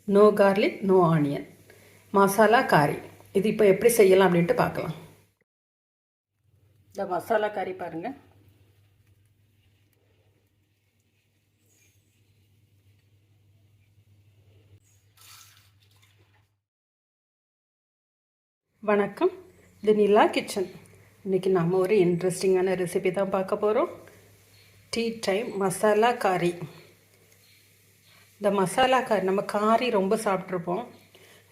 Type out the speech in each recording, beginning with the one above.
No garlic no onion masala curry. இது இப்போ எப்படி செய்யலாம் அப்படின்ட்டு பார்க்கலாம். இந்த மசாலா காரி பாருங்கள். வணக்கம், இது நிலா கிச்சன். இன்றைக்கி நம்ம ஒரு இன்ட்ரெஸ்டிங்கான ரெசிபி தான் பார்க்க போகிறோம். டீ டைம் மசாலா காரி. இந்த மசாலா காரி நம்ம காரி ரொம்ப சாப்பிட்ருப்போம்.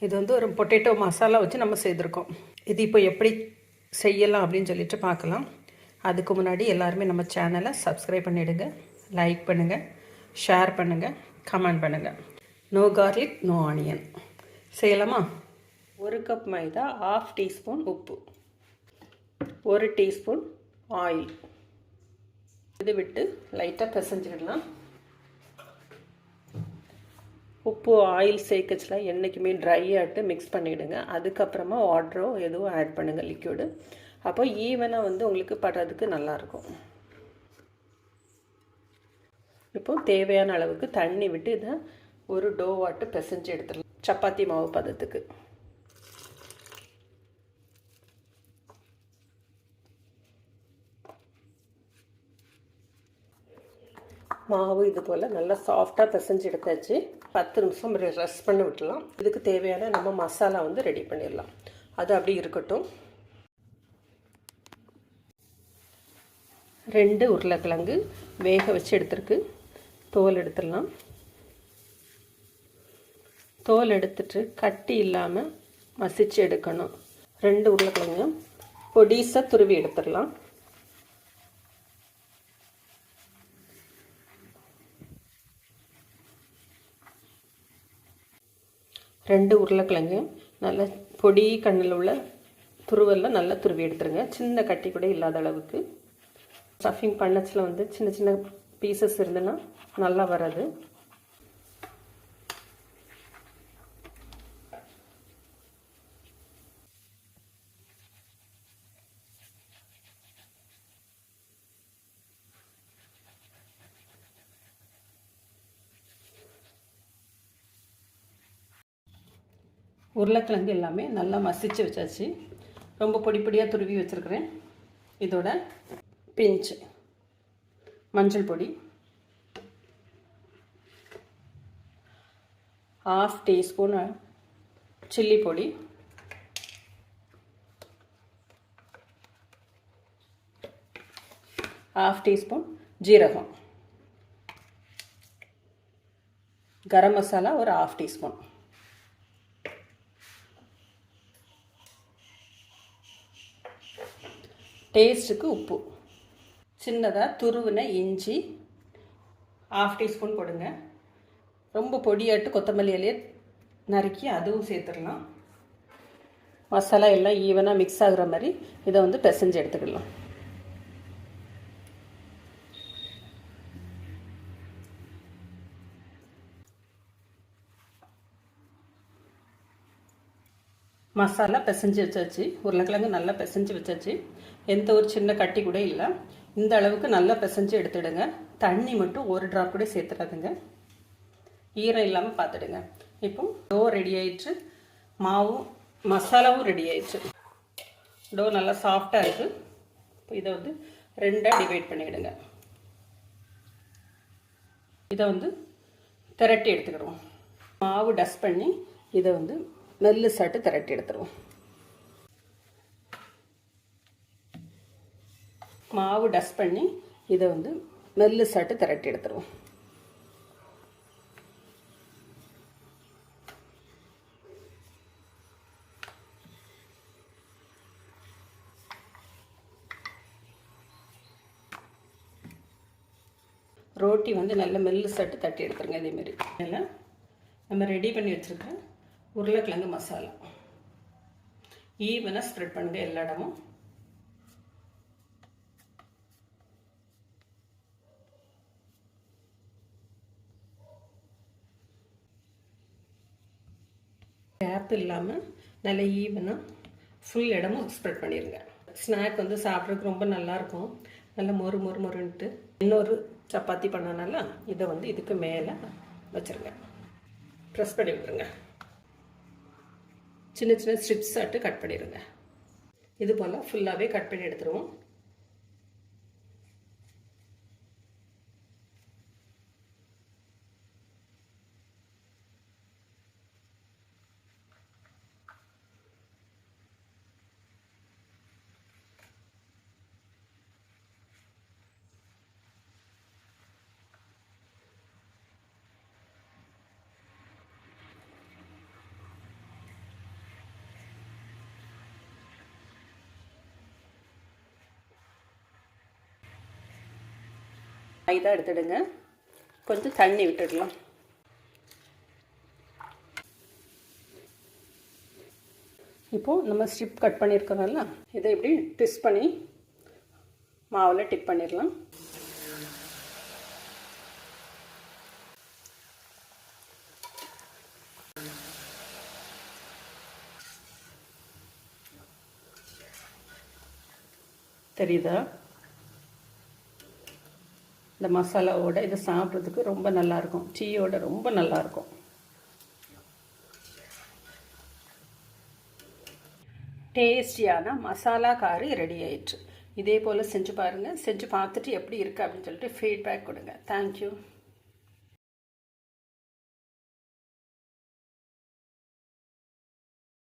இது வந்து ஒரு பொட்டேட்டோ மசாலா வச்சு நம்ம செய்திருக்கோம். இது இப்போ எப்படி செய்யலாம் அப்படின்னு சொல்லிட்டு பார்க்கலாம். அதுக்கு முன்னாடி எல்லாருமே நம்ம சேனலை சப்ஸ்கிரைப் பண்ணிவிடுங்க, லைக் பண்ணுங்கள், ஷேர் பண்ணுங்கள், கமெண்ட் பண்ணுங்கள். நோ கார்லிக் நோ ஆனியன் செய்யலாமா? 1 கப் மைதா, 1/2 டீஸ்பூன் உப்பு, 1 டீஸ்பூன் ஆயில் இது விட்டு லைட்டாக பிசைஞ்சிடலாம். உப்பு ஆயில் சேர்க்கச்சில் என்றைக்குமே ட்ரை ஆகிட்டு மிக்ஸ் பண்ணிவிடுங்க. அதுக்கப்புறமா வாட்டரோ எதுவும் ஆட் பண்ணுங்கள், லிக்விடு. அப்போ ஈவனாக வந்து உங்களுக்கு படுறதுக்கு நல்லாயிருக்கும். இப்போது தேவையான அளவுக்கு தண்ணி விட்டு இதை ஒரு டோவாட்டு பிசைஞ்சு எடுத்துடலாம், சப்பாத்தி மாவு பதத்துக்கு. மாவு இது போல் நல்லா சாஃப்டாக பிசைஞ்சு எடுத்தாச்சு. 10 நிமிஷம் ரெஸ்ட் பண்ணி விட்டுலாம். இதுக்கு தேவையான நம்ம மசாலா வந்து ரெடி பண்ணிடலாம். அது அப்படி இருக்கட்டும். 2 உருளைக்கிழங்கு வேக வச்சு எடுத்துருக்கு. தோல் எடுத்துடலாம். தோல் எடுத்துட்டு கட்டி இல்லாமல் மசிச்சு எடுக்கணும். 2 உருளைக்கிழங்கும் பொடிசாக துருவி எடுத்துடலாம். ரெண்டு உருளைக்கிழங்கு நல்லா பொடி கண்ணில் உள்ள துருவெல்லாம் நல்லா துருவி எடுத்துருங்க. சின்ன கட்டி கூட இல்லாத அளவுக்கு. ஸ்டஃபிங் பண்ணச்சில் வந்து சின்ன சின்ன பீசஸ் இருந்துன்னா நல்லா வராது. உருளைக்கிழங்கு எல்லாமே நல்லா மசிச்சு வச்சாச்சு. ரொம்ப பொடி பொடியாக துருவி வச்சுருக்கிறேன். இதோட பிஞ்சு மஞ்சள் பொடி, 1/2 டீஸ்பூன் சில்லி பொடி, 1/2 டீஸ்பூன் ஜீரகம், கரம் மசாலா ஒரு 1/2 டீஸ்பூன், டேஸ்ட்டுக்கு உப்பு, சின்னதாக துருவின இஞ்சி 1/2 டீஸ்பூன் போடுங்க. ரொம்ப பொடியாட்டு கொத்தமல்லி இலையை நறுக்கி அதுவும் சேர்த்துடலாம். மசாலா எல்லாம் ஈவனாக மிக்ஸ் ஆகுற மாதிரி இதை வந்து பிசைஞ்சு எடுத்துக்கலாம். மசாலா பிசைஞ்சு வச்சாச்சு. உருளைக்கிழங்கு நல்லா பிசைஞ்சு வச்சாச்சு. எந்த ஒரு சின்ன கட்டி கூட இல்லை. இந்த அளவுக்கு நல்லா பிசைஞ்சு எடுத்துடுங்க. தண்ணி மட்டும் ஒரு ட்ராப் கூட சேர்த்துடாதுங்க. ஈரம் இல்லாமல் பார்த்துடுங்க. இப்போ டோ ரெடி ஆயிடுச்சு. மாவும் மசாலாவும் ரெடி ஆயிடுச்சு. டோ நல்லா சாஃப்டாக இருக்குது. இப்போ இதை வந்து 2ஆக டிவைட் பண்ணிவிடுங்க. இதை வந்து திரட்டி எடுத்துக்கிடுவோம். மாவு டஸ்ட் பண்ணி இதை வந்து மெல்லு சாட்டு திரட்டி எடுத்துருவோம். மாவு டஸ்ட் பண்ணி இதை வந்து மெல்லு சாட்டு திரட்டி எடுத்துருவோம். ரோட்டி வந்து நல்ல மெல்லு சாட்டு தட்டி எடுத்துருங்க. இதேமாரி எல்லாம் நம்ம ரெடி பண்ணி வச்சுருக்கேன். உருளைக்கிழங்கு மசாலா ஈவனாக ஸ்ப்ரெட் பண்ணுங்க எல்லா இடமும். கேப் இல்லாமல் நல்ல ஈவனாக ஃபுல் இடமும் ஸ்ப்ரெட் பண்ணிடுங்க. ஸ்நாக் வந்து சாப்பிட்றதுக்கு ரொம்ப நல்லாயிருக்கும். நல்லா மொறு மொறு மொறுன்ட்டு. இன்னொரு சப்பாத்தி பண்ணனால இதை வந்து இதுக்கு மேலே வச்சுருங்க. ப்ரெஸ் பண்ணி விட்டுருங்க. சின்ன சின்ன ஸ்ட்ரிப்ஸ் ஆட்டு கட் பண்ணிடுங்க. இது போல் ஃபுல்லாகவே கட் பண்ணி எடுத்துருவோம். இதாக எடுத்துடுங்க. கொஞ்சம் தண்ணி விட்டுடலாம். இப்போது நம்ம ஸ்ட்ரிப் கட் பண்ணியிருக்கோம்ல, இதை இப்படி ட்விஸ்ட் பண்ணி மாவில் டிப் பண்ணிடலாம். தெரியுதா? இந்த மசாலாவோட இது சாப்பிட்றதுக்கு ரொம்ப நல்லாயிருக்கும். டீயோட ரொம்ப நல்லாயிருக்கும். டேஸ்டியான மசாலா காரி ரெடி ஆயிடுச்சு. இதே போல் செஞ்சு பாருங்கள். செஞ்சு பார்த்துட்டு எப்படி இருக்குது அப்படின்னு சொல்லிட்டு ஃபீட்பேக் கொடுங்க. தேங்க்யூ.